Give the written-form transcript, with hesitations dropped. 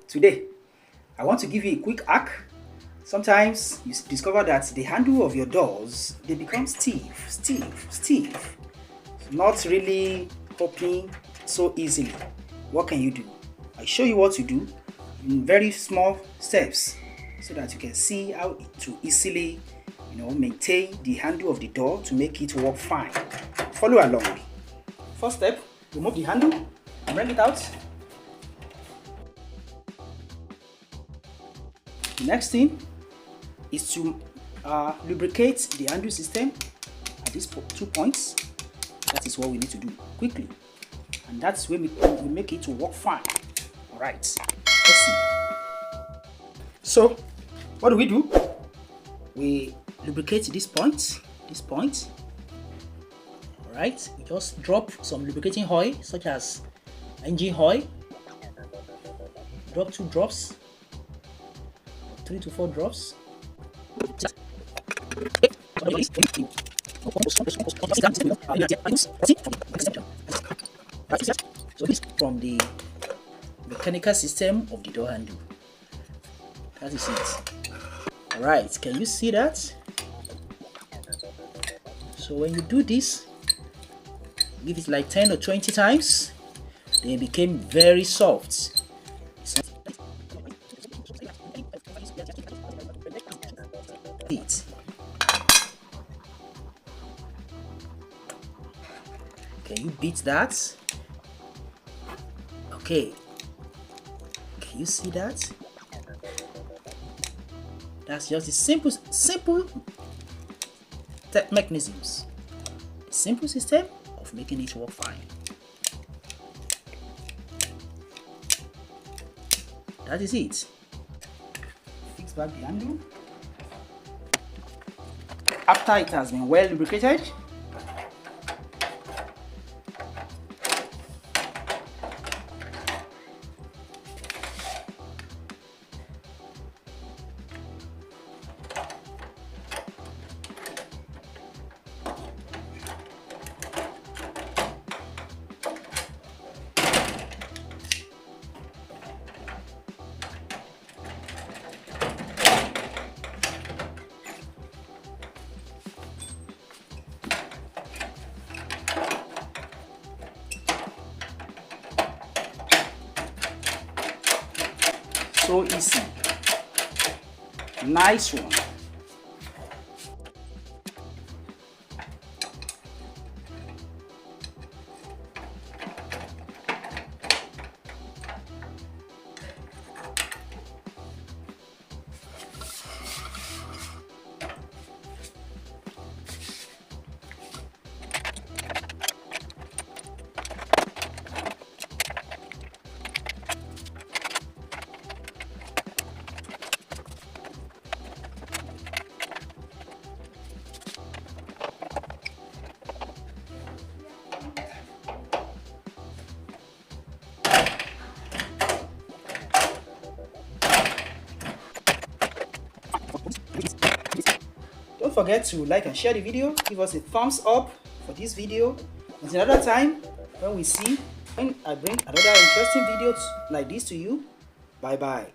Today, I want to give you a quick hack. Sometimes you discover that the handle of your doors, they become stiff, not really opening so easily. What can you do? I show you what to do in very small steps so that you can see how to easily maintain the handle of the door to make it work fine. Follow along. First step, remove the handle and bring it out. The next thing is to lubricate the handle system at these 2 points. That is what we need to do quickly, and that's when we make it to work fine. All right, let's see. So what do? We lubricate this point. All right, we just drop some lubricating oil such as engine oil. Drop 2 drops, 3 to 4 drops. So this from the mechanical system of the door handle. That is it. Alright, can you see that? So when you do this, give it like 10 or 20 times, then it became very soft. Can you beat that? Okay. Can you see that? That's just the simple mechanisms. A simple system of making it work fine. That is it. Fix back the handle. After it has been well lubricated, so easy, nice one. Don't forget to like and share the video. Give us a thumbs up for this video. Until another time, when I bring another interesting video like this to you. Bye bye.